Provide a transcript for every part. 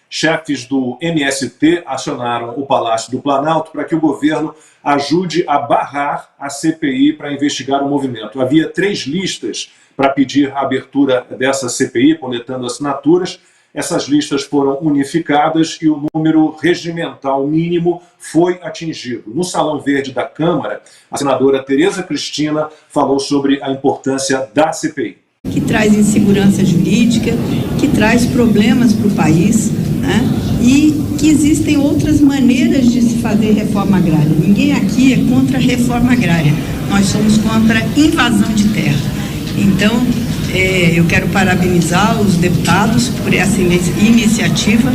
chefes do MST acionaram o Palácio do Planalto para que o governo ajude a barrar a CPI para investigar o movimento. Havia 3 listas para pedir a abertura dessa CPI, coletando assinaturas. Essas listas foram unificadas e o número regimental mínimo foi atingido. No Salão Verde da Câmara, a senadora Tereza Cristina falou sobre a importância da CPI. Que traz insegurança jurídica, que traz problemas para o país, né? E que existem outras maneiras de se fazer reforma agrária. Ninguém aqui é contra a reforma agrária, nós somos contra a invasão de terra. Então, eu quero parabenizar os deputados por essa iniciativa.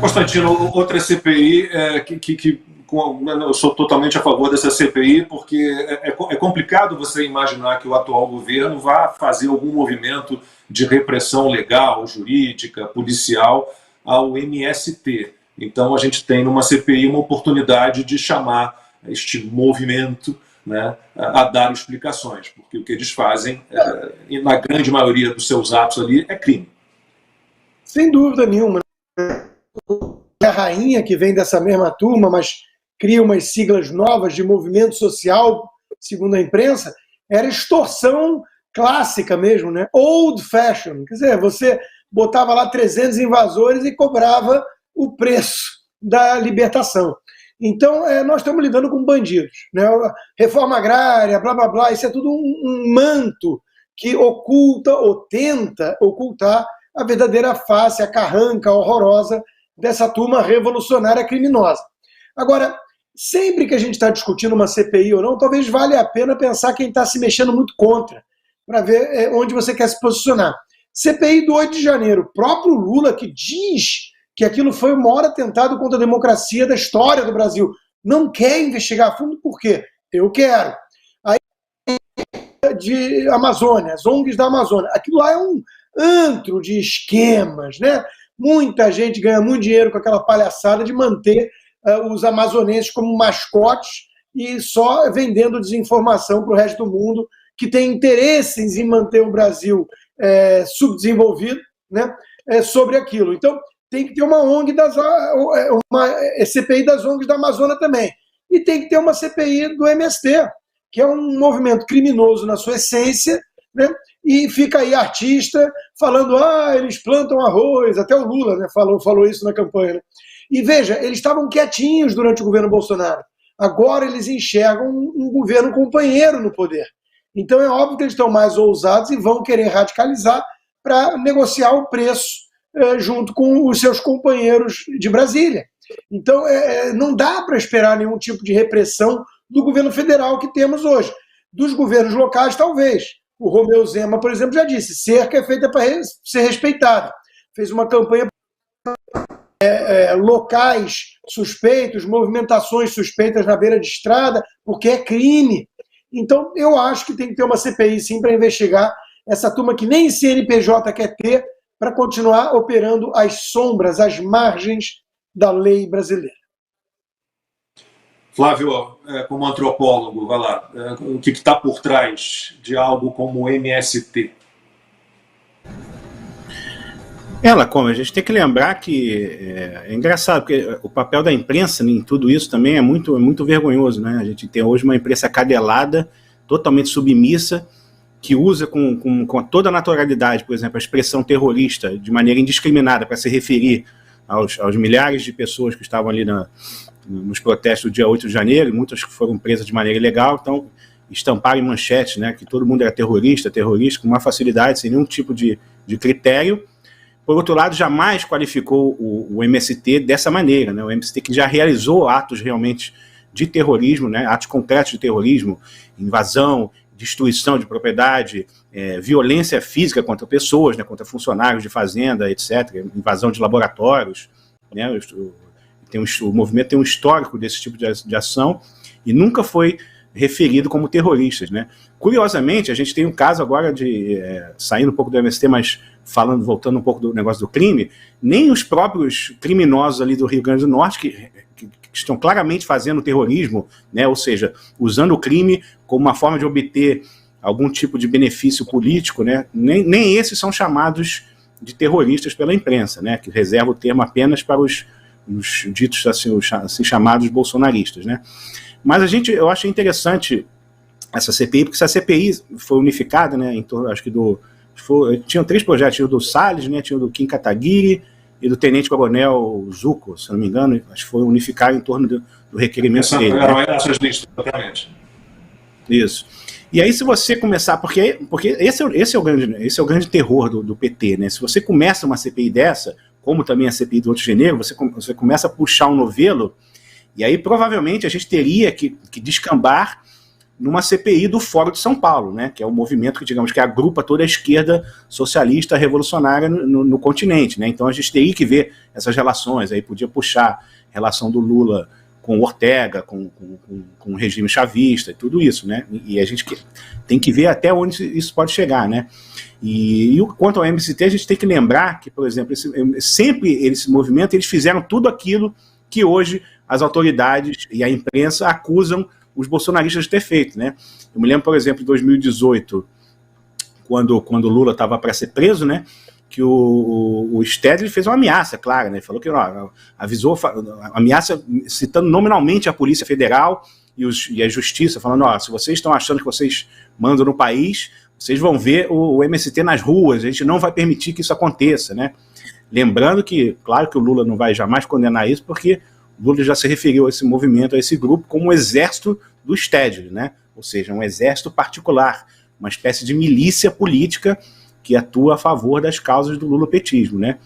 Constantino, outra CPI eu sou totalmente a favor dessa CPI, porque é complicado você imaginar que o atual governo vá fazer algum movimento de repressão legal, jurídica, policial ao MST. Então a gente tem numa CPI uma oportunidade de chamar este movimento, né, a dar explicações, porque o que eles fazem, na grande maioria dos seus atos ali, é crime. Sem dúvida nenhuma. A rainha que vem dessa mesma turma, mas cria umas siglas novas de movimento social, segundo a imprensa, era extorsão clássica mesmo, né? Old fashion. Quer dizer, você botava lá 300 invasores e cobrava o preço da libertação. Então, nós estamos lidando com bandidos, né? Reforma agrária, blá, blá, blá, isso é tudo um manto que oculta ou tenta ocultar a verdadeira face, a carranca horrorosa dessa turma revolucionária criminosa. Agora, sempre que a gente está discutindo uma CPI ou não, talvez valha a pena pensar quem está se mexendo muito contra, para ver onde você quer se posicionar. CPI do 8 de janeiro, o próprio Lula que diz que aquilo foi o maior atentado contra a democracia da história do Brasil, não quer investigar a fundo, por quê? Eu quero. Aí, de Amazônia, as ONGs da Amazônia, aquilo lá é um antro de esquemas, né? Muita gente ganha muito dinheiro com aquela palhaçada de manter os amazonenses como mascotes e só vendendo desinformação para o resto do mundo, que tem interesses em manter o Brasil subdesenvolvido, né, sobre aquilo. Então, tem que ter uma ONG uma CPI das ONGs da Amazônia também. E tem que ter uma CPI do MST, que é um movimento criminoso na sua essência, né, e fica aí artista falando, eles plantam arroz, até o Lula, né, falou isso na campanha, né? E veja, eles estavam quietinhos durante o governo Bolsonaro. Agora eles enxergam um governo companheiro no poder. Então é óbvio que eles estão mais ousados e vão querer radicalizar para negociar o preço junto com os seus companheiros de Brasília. Então não dá para esperar nenhum tipo de repressão do governo federal que temos hoje. Dos governos locais, talvez. O Romeu Zema, por exemplo, já disse, cerca é feita para ser respeitada. Fez uma campanha locais suspeitos, movimentações suspeitas na beira de estrada, porque é crime. Então, eu acho que tem que ter uma CPI, sim, para investigar essa turma que nem CNPJ quer ter, para continuar operando às sombras, às margens da lei brasileira. Flávio, como antropólogo, vai lá, o que está por trás de algo como o MST? Como a gente tem que lembrar que é engraçado, porque o papel da imprensa em tudo isso também é muito vergonhoso, né? A gente tem hoje uma imprensa cadelada, totalmente submissa, que usa com toda a naturalidade, por exemplo, a expressão terrorista de maneira indiscriminada para se referir aos milhares de pessoas que estavam ali nos protestos do dia 8 de janeiro, e muitas que foram presas de maneira ilegal, então estamparam em manchetes, né, que todo mundo era terrorista, com uma facilidade, sem nenhum tipo de critério. Por outro lado, jamais qualificou o MST dessa maneira, né? O MST que já realizou atos realmente de terrorismo, né? Atos concretos de terrorismo, invasão, destruição de propriedade, violência física contra pessoas, né? Contra funcionários de fazenda, etc., invasão de laboratórios, né? O movimento tem um histórico desse tipo de ação e nunca foi referido como terroristas, né? Curiosamente, a gente tem um caso agora de, saindo um pouco do MST, mas voltando um pouco do negócio do crime, nem os próprios criminosos ali do Rio Grande do Norte, que estão claramente fazendo terrorismo, né? Ou seja, usando o crime como uma forma de obter algum tipo de benefício político, né? Nem esses são chamados de terroristas pela imprensa, né, que reserva o termo apenas para os ditos assim chamados bolsonaristas, né. Mas eu achei interessante essa CPI, porque essa CPI foi unificada, né, em torno, acho que tinham 3 projetos, tinha o do Salles, né, tinha o do Kim Kataguiri e do Tenente Coronel Zucco, se não me engano, acho que foi unificado em torno do requerimento dele. Eram essas listas, exatamente. Isso. E aí, se você começar, porque esse é o grande terror do PT, né? Se você começa uma CPI dessa, como também a CPI do 8 de janeiro, você começa a puxar um novelo, e aí provavelmente a gente teria que descambar numa CPI do Fórum de São Paulo, né? Que é o movimento que, digamos, que agrupa toda a esquerda socialista revolucionária no continente, né? Então a gente teria que ver essas relações, aí podia puxar a relação do Lula com o Ortega, com o regime chavista e tudo isso, né? E a gente tem que ver até onde isso pode chegar, né? E quanto ao MST, a gente tem que lembrar que, por exemplo, esse movimento, eles fizeram tudo aquilo que hoje as autoridades e a imprensa acusam os bolsonaristas de ter feito, né? Eu me lembro, por exemplo, em 2018, quando o Lula estava para ser preso, né? Que o Stedley fez uma ameaça, claro, né? Falou que avisou, ameaça citando nominalmente a Polícia Federal e a Justiça, falando, se vocês estão achando que vocês mandam no país, vocês vão ver o MST nas ruas, a gente não vai permitir que isso aconteça, né? Lembrando que, claro que o Lula não vai jamais condenar isso, porque o Lula já se referiu a esse movimento, a esse grupo, como o exército do Stedley, né? Ou seja, um exército particular, uma espécie de milícia política que atua a favor das causas do lulopetismo, né?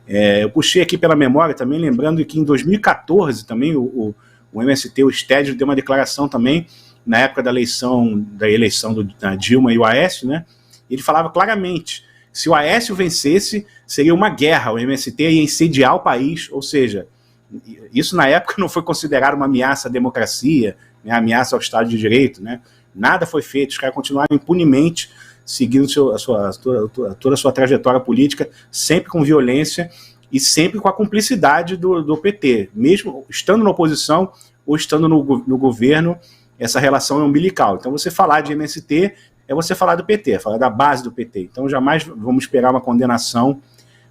Eu puxei aqui pela memória também, lembrando que em 2014 também o MST, o Stedley, deu uma declaração também, na época da eleição da Dilma e o Aécio, né? Ele falava claramente, se o Aécio vencesse, seria uma guerra, o MST ia incendiar o país, ou seja, isso na época não foi considerado uma ameaça à democracia, né, ameaça ao Estado de Direito, né? Nada foi feito, os caras continuaram impunemente seguindo toda a sua trajetória política, sempre com violência e sempre com a cumplicidade do PT, mesmo estando na oposição ou estando no governo, essa relação é umbilical. Então você falar de MST é você falar do PT, falar da base do PT. Então jamais vamos esperar uma condenação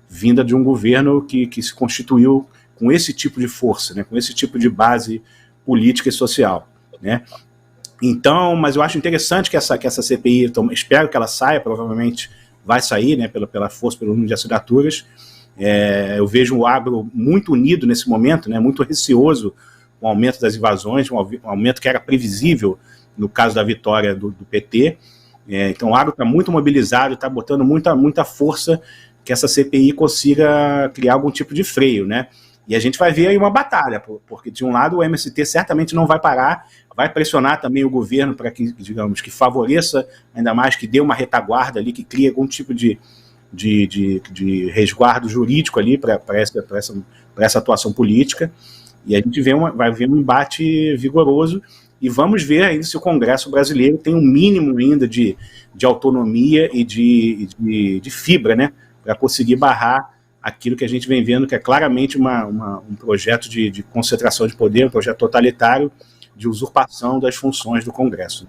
vinda de um governo que se constituiu com esse tipo de força, né, com esse tipo de base política e social, né? Então, mas eu acho interessante que essa CPI, então, espero que ela saia, provavelmente vai sair, né, pela força, pelo número de assinaturas. Eu vejo o agro muito unido nesse momento, né, muito receoso com o aumento das invasões, um aumento que era previsível no caso da vitória do PT. Então o agro está muito mobilizado, está botando muita força que essa CPI consiga criar algum tipo de freio, né? E a gente vai ver aí uma batalha, porque de um lado o MST certamente não vai parar, vai pressionar também o governo para que, digamos, que favoreça ainda mais, que dê uma retaguarda ali, que crie algum tipo de resguardo jurídico ali para essa atuação política. E a gente vai ver um embate vigoroso e vamos ver ainda se o Congresso brasileiro tem um mínimo ainda de autonomia e de fibra, né, para conseguir barrar aquilo que a gente vem vendo, que é claramente um projeto de concentração de poder, um projeto totalitário de usurpação das funções do Congresso.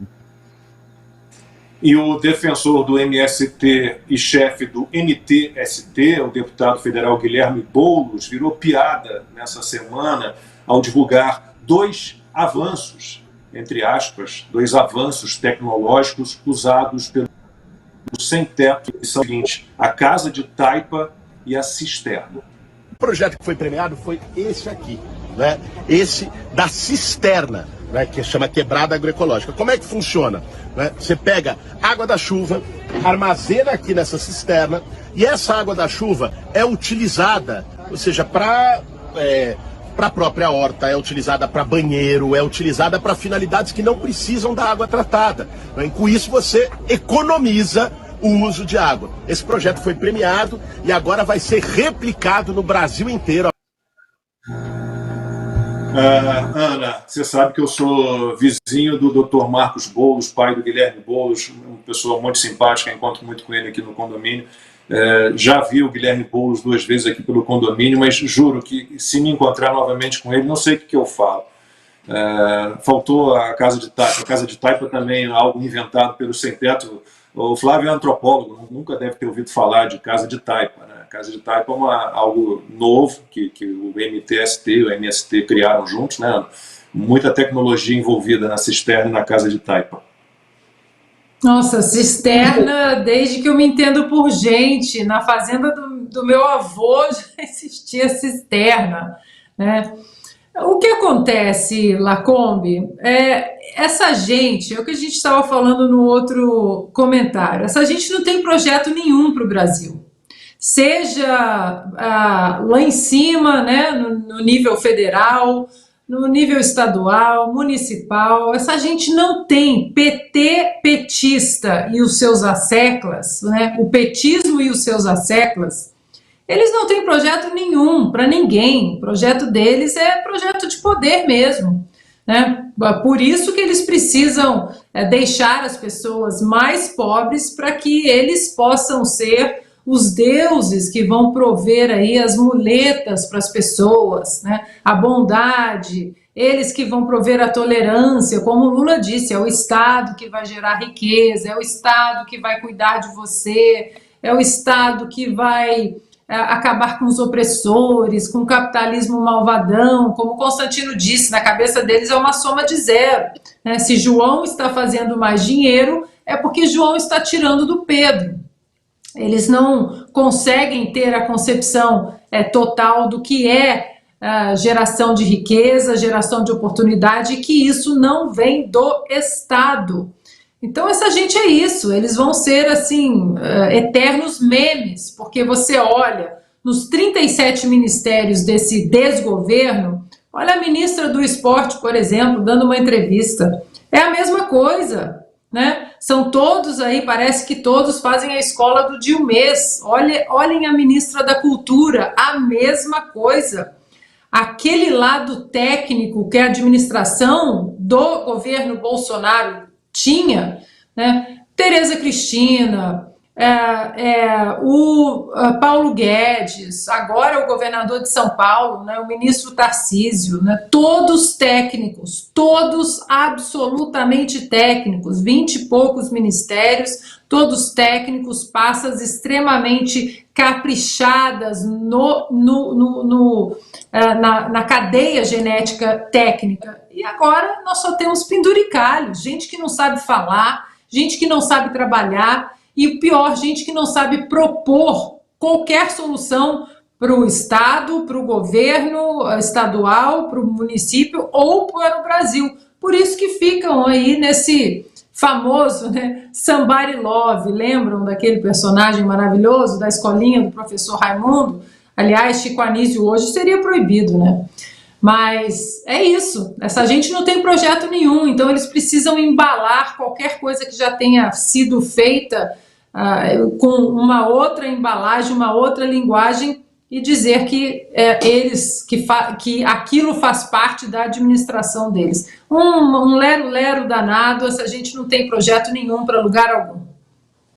E o defensor do MST e chefe do MTST, o deputado federal Guilherme Boulos, virou piada nessa semana ao divulgar 2 avanços, entre aspas, 2 avanços tecnológicos usados pelo sem-teto, que são o seguinte: a Casa de Taipa e a Cisterna. O projeto que foi premiado foi esse aqui, né? Esse da cisterna, né? Que chama quebrada agroecológica. Como é que funciona? Né? Você pega água da chuva, armazena aqui nessa cisterna, e essa água da chuva é utilizada, ou seja, para a própria horta, é utilizada para banheiro, é utilizada para finalidades que não precisam da água tratada. Né? Com isso você economiza o uso de água. Esse projeto foi premiado e agora vai ser replicado no Brasil inteiro. Ana, você sabe que eu sou vizinho do Dr. Marcos Boulos, pai do Guilherme Boulos, uma pessoa muito simpática, encontro muito com ele aqui no condomínio. Já vi o Guilherme Boulos 2 vezes aqui pelo condomínio, mas juro que se me encontrar novamente com ele, não sei o que eu falo. Faltou a Casa de Taipa. A Casa de Taipa também é algo inventado pelo sem-teto. O Flávio é antropólogo, nunca deve ter ouvido falar de Casa de Taipa, né? Casa de Taipa é algo novo que o MTST e o MST criaram juntos, né? Muita tecnologia envolvida na cisterna e na Casa de Taipa. Nossa, cisterna, desde que eu me entendo por gente, na fazenda do meu avô já existia cisterna, né? O que acontece, Lacombe, essa gente, é o que a gente estava falando no outro comentário, essa gente não tem projeto nenhum para o Brasil. Seja lá em cima, né, no nível federal, no nível estadual, municipal, essa gente não tem petista e os seus asseclas, né, o petismo e os seus asseclas, eles não têm projeto nenhum para ninguém. O projeto deles é projeto de poder mesmo, né? Por isso que eles precisam deixar as pessoas mais pobres para que eles possam ser os deuses que vão prover aí as muletas para as pessoas, né? A bondade, eles que vão prover a tolerância, como o Lula disse, é o Estado que vai gerar riqueza, é o Estado que vai cuidar de você, é o Estado que vai acabar com os opressores, com o capitalismo malvadão, como Constantino disse, na cabeça deles é uma soma de zero, né? Se João está fazendo mais dinheiro, é porque João está tirando do Pedro. Eles não conseguem ter a concepção total do que é geração de riqueza, geração de oportunidade, e que isso não vem do Estado. Então essa gente é isso, eles vão ser assim, eternos memes, porque você olha nos 37 ministérios desse desgoverno, olha a ministra do Esporte, por exemplo, dando uma entrevista, é a mesma coisa, né? São todos aí, parece que todos fazem a escola do Dilmês, olhem a ministra da Cultura, a mesma coisa. Aquele lado técnico que a administração do governo Bolsonaro tinha, né? Tereza Cristina, o Paulo Guedes, agora o governador de São Paulo, né? O ministro Tarcísio, né? Todos técnicos, todos absolutamente técnicos, 20 e poucos ministérios, todos técnicos, pastas extremamente caprichadas na cadeia genética técnica. E agora nós só temos penduricalhos, gente que não sabe falar, gente que não sabe trabalhar e o pior, gente que não sabe propor qualquer solução para o Estado, para o governo estadual, para o município ou para o Brasil. Por isso que ficam aí nesse famoso, né, Somebody Love. Lembram daquele personagem maravilhoso da escolinha do professor Raimundo? Aliás, Chico Anísio hoje seria proibido, né? Mas é isso, essa gente não tem projeto nenhum, então eles precisam embalar qualquer coisa que já tenha sido feita com uma outra embalagem, uma outra linguagem e dizer que que aquilo faz parte da administração deles. Um lero-lero danado, essa gente não tem projeto nenhum para lugar algum.